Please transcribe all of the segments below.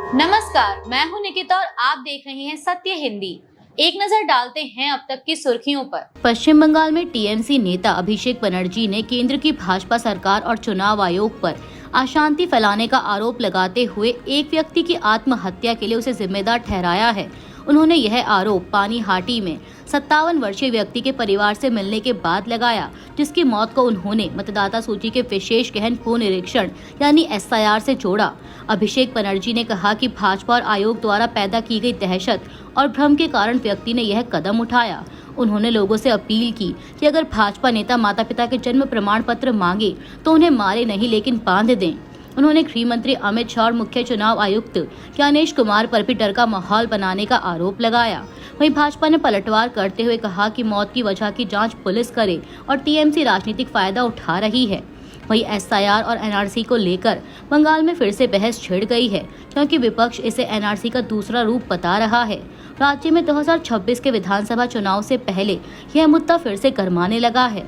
नमस्कार, मैं हूं निकिता और आप देख रहे हैं सत्य हिंदी। एक नजर डालते हैं अब तक की सुर्खियों पर। पश्चिम बंगाल में टीएमसी नेता अभिषेक बनर्जी ने केंद्र की भाजपा सरकार और चुनाव आयोग पर अशांति फैलाने का आरोप लगाते हुए एक व्यक्ति की आत्महत्या के लिए उसे जिम्मेदार ठहराया है। उन्होंने यह आरोप पानीहाटी में 57 वर्षीय व्यक्ति के परिवार से मिलने के बाद लगाया, जिसकी मौत को उन्होंने मतदाता सूची के विशेष गहन पुनरीक्षण यानी एसआईआर से जोड़ा। अभिषेक बनर्जी ने कहा कि भाजपा और आयोग द्वारा पैदा की गई दहशत और भ्रम के कारण व्यक्ति ने यह कदम उठाया। उन्होंने लोगों से अपील की कि अगर भाजपा नेता माता पिता के जन्म प्रमाण पत्र मांगे तो उन्हें मारे नहीं लेकिन बांध दें। उन्होंने गृह मंत्री अमित शाह और मुख्य चुनाव आयुक्त ज्ञानेश कुमार पर भी डर का माहौल बनाने का आरोप लगाया। वहीं भाजपा ने पलटवार करते हुए कहा कि मौत की वजह की जांच पुलिस करे और टीएमसी राजनीतिक फायदा उठा रही है। वहीं एसआईआर और एनआरसी को लेकर बंगाल में फिर से बहस छिड़ गई है, क्योंकि विपक्ष इसे एनआरसी का दूसरा रूप बता रहा है। राज्य में 2026 के विधानसभा चुनाव से पहले यह मुद्दा फिर से गरमाने लगा है।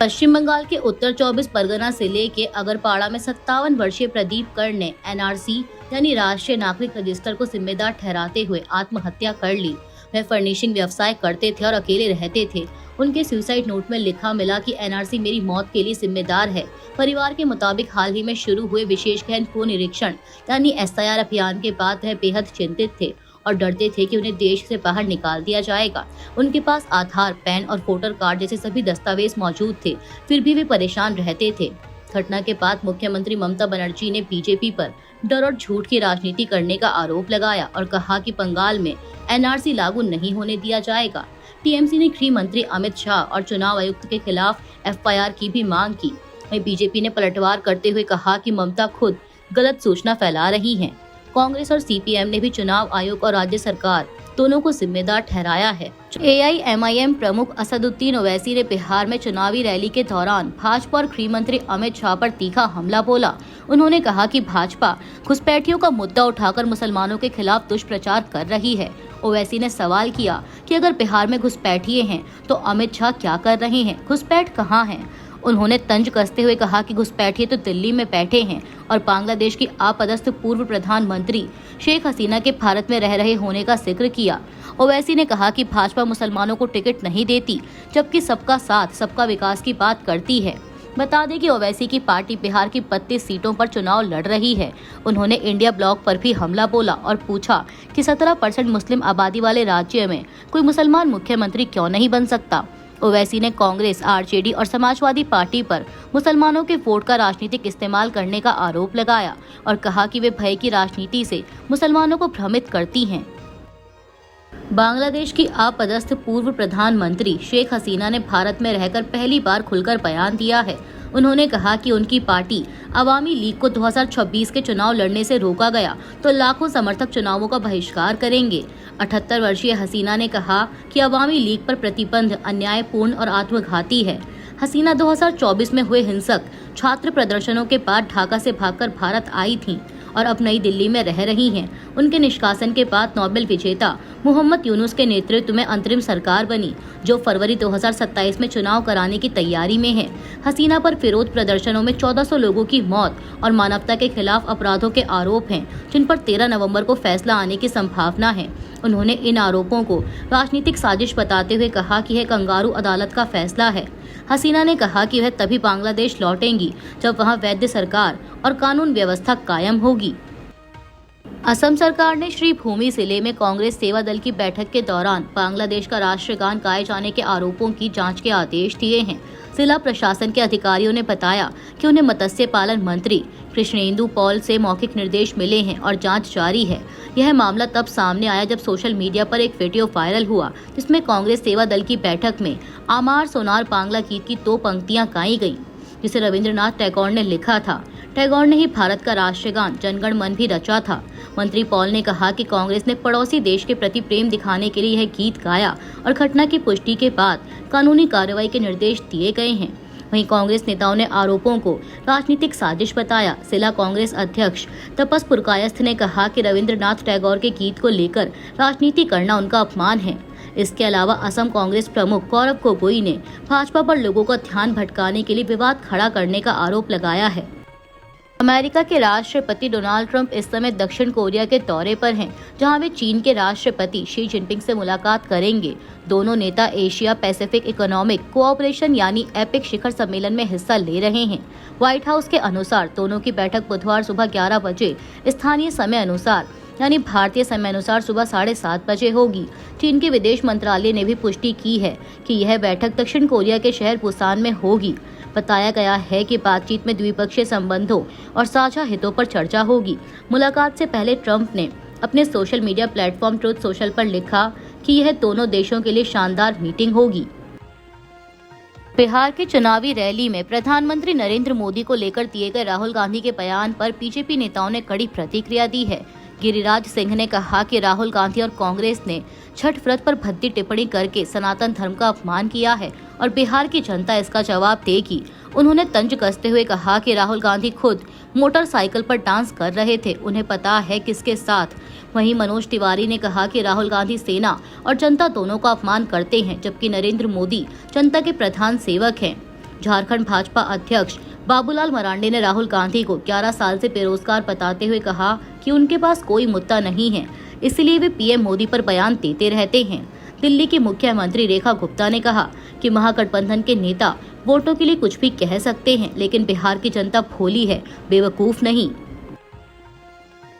पश्चिम बंगाल के उत्तर 24 परगना जिले के अगरपाड़ा में 57 वर्षीय प्रदीप कर ने एनआरसी यानी राष्ट्रीय नागरिक रजिस्टर को जिम्मेदार ठहराते हुए आत्महत्या कर ली। वह फर्निशिंग व्यवसाय करते थे और अकेले रहते थे। उनके सुसाइड नोट में लिखा मिला कि एनआरसी मेरी मौत के लिए जिम्मेदार है। परिवार के मुताबिक हाल ही में शुरू हुए विशेष गहन पुनरीक्षण यानी एसआईआर अभियान के बाद वह बेहद चिंतित थे और डरते थे कि उन्हें देश से बाहर निकाल दिया जाएगा। उनके पास आधार, पैन और वोटर कार्ड जैसे सभी दस्तावेज मौजूद थे, फिर भी वे परेशान रहते थे। घटना के बाद मुख्यमंत्री ममता बनर्जी ने बीजेपी पर डर और झूठ की राजनीति करने का आरोप लगाया और कहा कि बंगाल में एनआरसी लागू नहीं होने दिया जाएगा। टीएमसी ने गृह मंत्री अमित शाह और चुनाव आयुक्त के खिलाफ एफआईआर की भी मांग की। वहीं बीजेपी ने पलटवार करते हुए कहा कि ममता खुद गलत सूचना फैला रही हैं। कांग्रेस और सीपीएम ने भी चुनाव आयोग और राज्य सरकार दोनों को जिम्मेदार ठहराया है। एआईएमआईएम प्रमुख असदुद्दीन ओवैसी ने बिहार में चुनावी रैली के दौरान भाजपा और गृह मंत्री अमित शाह पर तीखा हमला बोला। उन्होंने कहा कि भाजपा घुसपैठियों का मुद्दा उठाकर मुसलमानों के खिलाफ दुष्प्रचार कर रही है। ओवैसी ने सवाल किया कि अगर बिहार में घुसपैठिए हैं तो अमित शाह क्या कर रहे हैं, घुसपैठ कहाँ हैं? उन्होंने तंज कसते हुए कहा कि घुसपैठिए तो दिल्ली में बैठे हैं और बांग्लादेश की आपदस्थ पूर्व प्रधानमंत्री शेख हसीना के भारत में रह रहे होने का जिक्र किया। ओवैसी ने कहा कि भाजपा मुसलमानों को टिकट नहीं देती, जबकि सबका साथ सबका विकास की बात करती है। बता दें कि ओवैसी की पार्टी बिहार की 32 सीटों पर चुनाव लड़ रही है। उन्होंने इंडिया ब्लॉक पर भी हमला बोला और पूछा कि 17% मुस्लिम आबादी वाले राज्य में कोई मुसलमान मुख्यमंत्री क्यों नहीं बन सकता। ओवैसी ने कांग्रेस, आरजेडी और समाजवादी पार्टी पर मुसलमानों के वोट का राजनीतिक इस्तेमाल करने का आरोप लगाया और कहा कि वे भय की राजनीति से मुसलमानों को भ्रमित करती हैं। बांग्लादेश की आपदस्थ पूर्व प्रधानमंत्री शेख हसीना ने भारत में रहकर पहली बार खुलकर बयान दिया है। उन्होंने कहा कि उनकी पार्टी अवामी लीग को 2026 के चुनाव लड़ने से रोका गया तो लाखों समर्थक चुनावों का बहिष्कार करेंगे। 78 वर्षीय हसीना ने कहा कि अवामी लीग पर प्रतिबंध अन्यायपूर्ण और आत्मघाती है। हसीना 2024 में हुए हिंसक छात्र प्रदर्शनों के बाद ढाका से भागकर भारत आई थीं और अब नई दिल्ली में रह रही हैं। उनके निष्कासन के बाद नोबेल विजेता मोहम्मद यूनुस के नेतृत्व में अंतरिम सरकार बनी, जो फरवरी 2027 में चुनाव कराने की तैयारी में है। हसीना पर विरोध प्रदर्शनों में 1400 लोगों की मौत और मानवता के खिलाफ अपराधों के आरोप हैं, जिन पर 13 नवंबर को फैसला आने की संभावना है। उन्होंने इन आरोपों को राजनीतिक साजिश बताते हुए कहा कि यह कंगारू अदालत का फैसला है। हसीना ने कहा कि वह तभी बांग्लादेश लौटेंगी जब वहां वैध सरकार और कानून व्यवस्था कायम होगी। असम सरकार ने श्री भूमि जिले में कांग्रेस सेवा दल की बैठक के दौरान बांग्लादेश का राष्ट्रगान गाए जाने के आरोपों की जांच के आदेश दिए हैं। जिला प्रशासन के अधिकारियों ने बताया कि उन्हें मत्स्य पालन मंत्री कृष्णेंदु पॉल से मौखिक निर्देश मिले हैं और जांच जारी है। यह मामला तब सामने आया जब सोशल मीडिया पर एक वीडियो वायरल हुआ, जिसमें कांग्रेस सेवा दल की बैठक में आमार सोनार बांग्ला गीत की 2 पंक्तियां गाई गईं, जिसे रविंद्रनाथ टैगोर ने लिखा था। टैगोर ने ही भारत का राष्ट्रगान जनगण मन भी रचा था। मंत्री पॉल ने कहा कि कांग्रेस ने पड़ोसी देश के प्रति प्रेम दिखाने के लिए यह गीत गाया और घटना की पुष्टि के बाद कानूनी कार्रवाई के निर्देश दिए गए हैं। वहीं कांग्रेस नेताओं ने आरोपों को राजनीतिक साजिश बताया। जिला कांग्रेस अध्यक्ष तपस पुरकायस्थ ने कहा कि रविंद्रनाथ टैगोर के गीत को लेकर राजनीति करना उनका अपमान है। इसके अलावा असम कांग्रेस प्रमुख गौरव गोगोई ने भाजपा पर लोगों का ध्यान भटकाने के लिए विवाद खड़ा करने का आरोप लगाया है। अमेरिका के राष्ट्रपति डोनाल्ड ट्रंप इस समय दक्षिण कोरिया के दौरे पर हैं, जहां वे चीन के राष्ट्रपति शी जिनपिंग से मुलाकात करेंगे। दोनों नेता एशिया पैसिफिक इकोनॉमिक कोऑपरेशन यानी एपिक शिखर सम्मेलन में हिस्सा ले रहे हैं। व्हाइट हाउस के अनुसार दोनों की बैठक बुधवार सुबह 11 बजे स्थानीय समय अनुसार यानी भारतीय समय अनुसार सुबह 7:30 बजे होगी। चीन के विदेश मंत्रालय ने भी पुष्टि की है कि यह बैठक दक्षिण कोरिया के शहर पुसान में होगी। बताया गया है कि बातचीत में द्विपक्षीय संबंधों और साझा हितों पर चर्चा होगी। मुलाकात से पहले ट्रंप ने अपने social media platform truth social पर लिखा कि यह दोनों देशों के लिए शानदार मीटिंग होगी। बिहार के चुनावी रैली में प्रधानमंत्री नरेंद्र मोदी को लेकर दिए गए राहुल गांधी के बयान पर बीजेपी नेताओं ने कड़ी प्रतिक्रिया दी है। गिरिराज सिंह ने कहा कि राहुल गांधी और कांग्रेस ने छठ व्रत पर भद्दी टिप्पणी करके सनातन धर्म का अपमान किया है और बिहार की जनता इसका जवाब देगी। उन्होंने तंज कसते हुए कहा कि राहुल गांधी खुद मोटरसाइकिल पर डांस कर रहे थे, उन्हें पता है किसके साथ। वहीं मनोज तिवारी ने कहा कि राहुल गांधी सेना और जनता दोनों का अपमान करते हैं, जबकि नरेंद्र मोदी जनता के प्रधान सेवक हैं। झारखंड भाजपा अध्यक्ष बाबूलाल मरांडी ने राहुल गांधी को 11 साल से बेरोजगार बताते हुए कहा कि उनके पास कोई मुद्दा नहीं है, इसलिए वे पीएम मोदी पर बयान देते रहते हैं। दिल्ली की मुख्यमंत्री रेखा गुप्ता ने कहा कि महागठबंधन के नेता वोटों के लिए कुछ भी कह सकते हैं, लेकिन बिहार की जनता भोली है, बेवकूफ नहीं।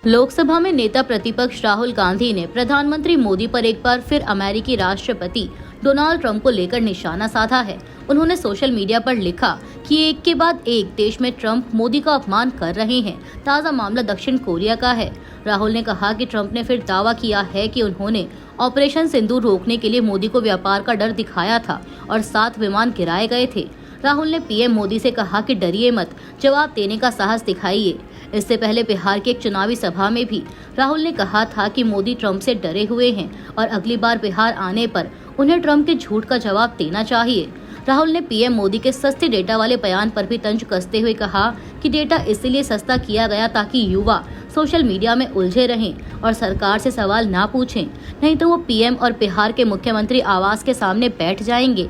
लोकसभा में नेता प्रतिपक्ष राहुल गांधी ने प्रधानमंत्री मोदी पर एक बार फिर अमेरिकी राष्ट्रपति डोनाल्ड ट्रंप को लेकर निशाना साधा है। उन्होंने सोशल मीडिया पर लिखा कि एक के बाद एक देश में ट्रंप मोदी का अपमान कर रहे हैं। ताज़ा मामला दक्षिण कोरिया का है। राहुल ने कहा कि ट्रंप ने फिर दावा किया है कि उन्होंने ऑपरेशन सिंदूर रोकने के लिए मोदी को व्यापार का डर दिखाया था और 7 विमान गिराए गए थे। राहुल ने पीएम मोदी से कहा कि डरिए मत, जवाब देने का साहस दिखाइए। इससे पहले बिहार की एक चुनावी सभा में भी राहुल ने कहा था कि मोदी ट्रंप से डरे हुए हैं और अगली बार बिहार आने पर उन्हें ट्रंप के झूठ का जवाब देना चाहिए। राहुल ने पीएम मोदी के सस्ते डेटा वाले बयान पर भी तंज कसते हुए कहा कि डेटा इसलिए सस्ता किया गया ताकि युवा सोशल मीडिया में उलझे रहें और सरकार से सवाल ना पूछें, नहीं तो वो पीएम और बिहार के मुख्यमंत्री आवास के सामने बैठ जाएंगे।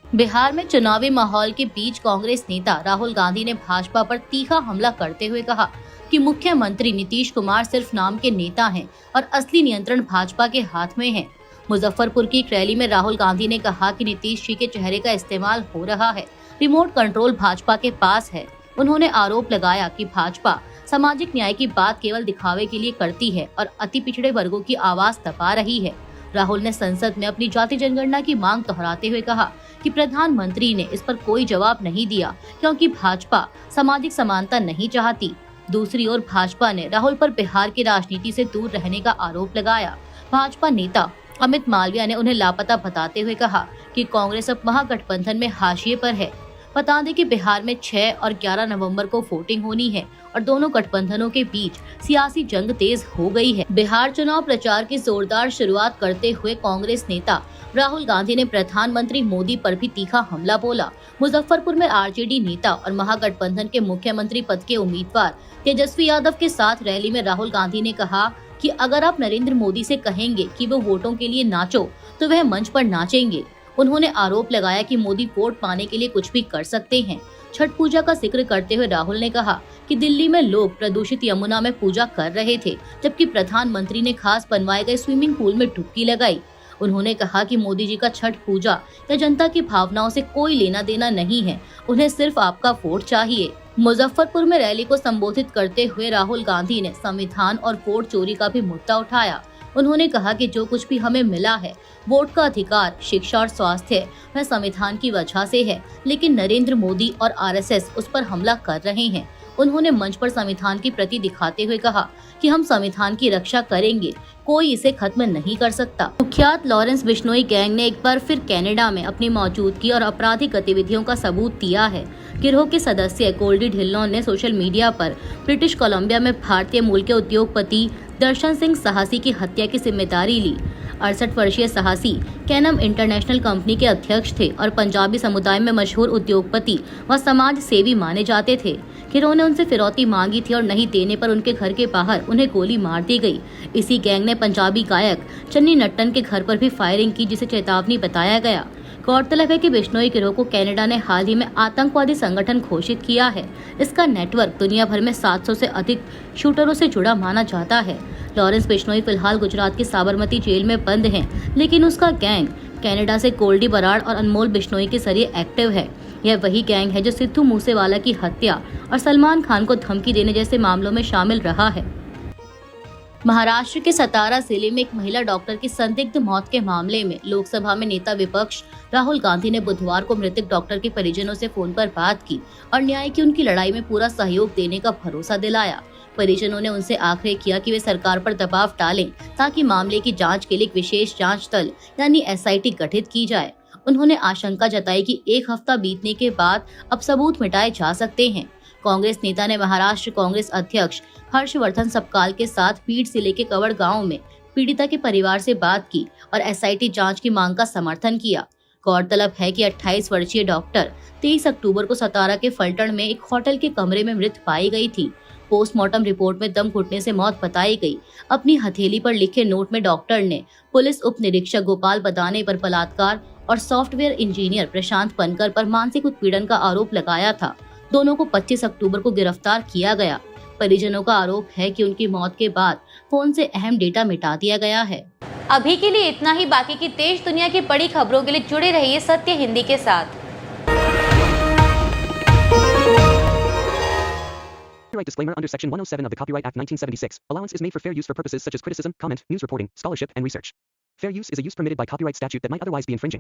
बिहार में चुनावी माहौल के बीच कांग्रेस नेता राहुल गांधी ने भाजपा पर तीखा हमला करते हुए कहा कि मुख्यमंत्री नीतीश कुमार सिर्फ नाम के नेता हैं और असली नियंत्रण भाजपा के हाथ में है। मुजफ्फरपुर की एक रैली में राहुल गांधी ने कहा कि नीतीश जी के चेहरे का इस्तेमाल हो रहा है, रिमोट कंट्रोल भाजपा के पास है। उन्होंने आरोप लगाया कि भाजपा सामाजिक न्याय की बात केवल दिखावे के लिए करती है और अति पिछड़े वर्गों की आवाज दबा रही है। राहुल ने संसद में अपनी जाति जनगणना की मांग दोहराते हुए कहा कि प्रधानमंत्री ने इस पर कोई जवाब नहीं दिया क्योंकि भाजपा सामाजिक समानता नहीं चाहती। दूसरी ओर भाजपा ने राहुल पर बिहार की राजनीति से दूर रहने का आरोप लगाया। भाजपा नेता अमित मालविया ने उन्हें लापता बताते हुए कहा कि कांग्रेस अब महागठबंधन में हाशिए पर है। बता दें कि बिहार में 6 और 11 नवंबर को वोटिंग होनी है और दोनों गठबंधनों के बीच सियासी जंग तेज हो गई है। बिहार चुनाव प्रचार की जोरदार शुरुआत करते हुए कांग्रेस नेता राहुल गांधी ने प्रधानमंत्री मोदी पर भी तीखा हमला बोला। मुजफ्फरपुर में आरजेडी नेता और महागठबंधन के मुख्यमंत्री पद के उम्मीदवार तेजस्वी यादव के साथ रैली में राहुल गांधी ने कहा कि अगर आप नरेंद्र मोदी से कहेंगे कि वो वोटों के लिए नाचो तो वह मंच पर नाचेंगे। उन्होंने आरोप लगाया कि मोदी वोट पाने के लिए कुछ भी कर सकते हैं। छठ पूजा का जिक्र करते हुए राहुल ने कहा कि दिल्ली में लोग प्रदूषित यमुना में पूजा कर रहे थे, जबकि प्रधानमंत्री ने खास बनवाए गए स्विमिंग पूल में डुबकी लगाई। उन्होंने कहा कि मोदी जी का छठ पूजा या जनता की भावनाओं से कोई लेना देना नहीं है, उन्हें सिर्फ आपका वोट चाहिए। मुजफ्फरपुर में रैली को संबोधित करते हुए राहुल गांधी ने संविधान और वोट चोरी का भी मुद्दा उठाया। उन्होंने कहा कि जो कुछ भी हमें मिला है, वोट का अधिकार, शिक्षा और स्वास्थ्य, वह संविधान की वजह से है, लेकिन नरेंद्र मोदी और आरएसएस उस पर हमला कर रहे हैं। उन्होंने मंच पर संविधान की प्रति दिखाते हुए कहा कि हम संविधान की रक्षा करेंगे, कोई इसे खत्म नहीं कर सकता। कुख्यात लॉरेंस बिश्नोई गैंग ने एक बार फिर कनाडा में अपनी मौजूदगी और आपराधिक गतिविधियों का सबूत दिया है। गिरोह के सदस्य गोल्डी ढिल्लोन ने सोशल मीडिया पर ब्रिटिश कोलंबिया में भारतीय मूल के उद्योगपति दर्शन सिंह साहसी की हत्या की जिम्मेदारी ली। 68 वर्षीय साहसी कैनम इंटरनेशनल कंपनी के अध्यक्ष थे और पंजाबी समुदाय में मशहूर उद्योगपति व समाज सेवी माने जाते थे। गिरोह ने उनसे फिरौती मांगी थी और नहीं देने पर उनके घर के बाहर उन्हें गोली मार दी गई। इसी गैंग ने पंजाबी गायक चन्नी नट्टन के घर पर भी फायरिंग की, जिसे चेतावनी बताया गया। गौरतलब है कि बिश्नोई गिरोह को कनाडा ने हाल ही में आतंकवादी संगठन घोषित किया है। इसका नेटवर्क दुनिया भर में 700 से अधिक शूटरों से जुड़ा माना जाता है। लॉरेंस बिश्नोई फिलहाल गुजरात की साबरमती जेल में बंद हैं, लेकिन उसका गैंग कनाडा से गोल्डी बराड़ और अनमोल बिश्नोई के जरिए एक्टिव है। यह वही गैंग है जो सिद्धू मूसेवाला की हत्या और सलमान खान को धमकी देने जैसे मामलों में शामिल रहा है। महाराष्ट्र के सतारा जिले में एक महिला डॉक्टर की संदिग्ध मौत के मामले में लोकसभा में नेता विपक्ष राहुल गांधी ने बुधवार को मृतक डॉक्टर के परिजनों से फोन पर बात की और न्याय की उनकी लड़ाई में पूरा सहयोग देने का भरोसा दिलाया। परिजनों ने उनसे आग्रह किया कि वे सरकार पर दबाव डालें ताकि मामले की जांच के लिए एक विशेष जांच दल यानी SIT गठित की जाए। उन्होंने आशंका जताई कि एक हफ्ता बीतने के बाद अब सबूत मिटाए जा सकते हैं। कांग्रेस नेता ने महाराष्ट्र कांग्रेस अध्यक्ष हर्षवर्धन सपकाल के साथ बीड जिले के कवड़ गांव में पीड़िता के परिवार से बात की और SIT जांच की मांग का समर्थन किया। गौरतलब है कि 28 वर्षीय डॉक्टर 23 अक्टूबर को सतारा के फलटण में एक होटल के कमरे में मृत पाई गई थी। पोस्टमार्टम रिपोर्ट में दम घुटने से मौत बताई गई। अपनी हथेली पर लिखे नोट में डॉक्टर ने पुलिस उप निरीक्षक गोपाल बदाने पर बलात्कार और सॉफ्टवेयर इंजीनियर प्रशांत पनकर पर मानसिक उत्पीड़न का आरोप लगाया था। दोनों को 25 अक्टूबर को गिरफ्तार किया गया। परिजनों का आरोप है कि उनकी मौत के बाद फोन से अहम डेटा मिटा दिया गया है। अभी के लिए इतना ही। बाकी की देश दुनिया की बड़ी खबरों के लिए जुड़े रहिए सत्य हिंदी के साथ। Copyright disclaimer under Section 107 of the Copyright Act 1976. Allowance is made for fair use for purposes such as criticism, comment, news reporting, scholarship, and research. Fair use is a use permitted by copyright statute that might otherwise be infringing.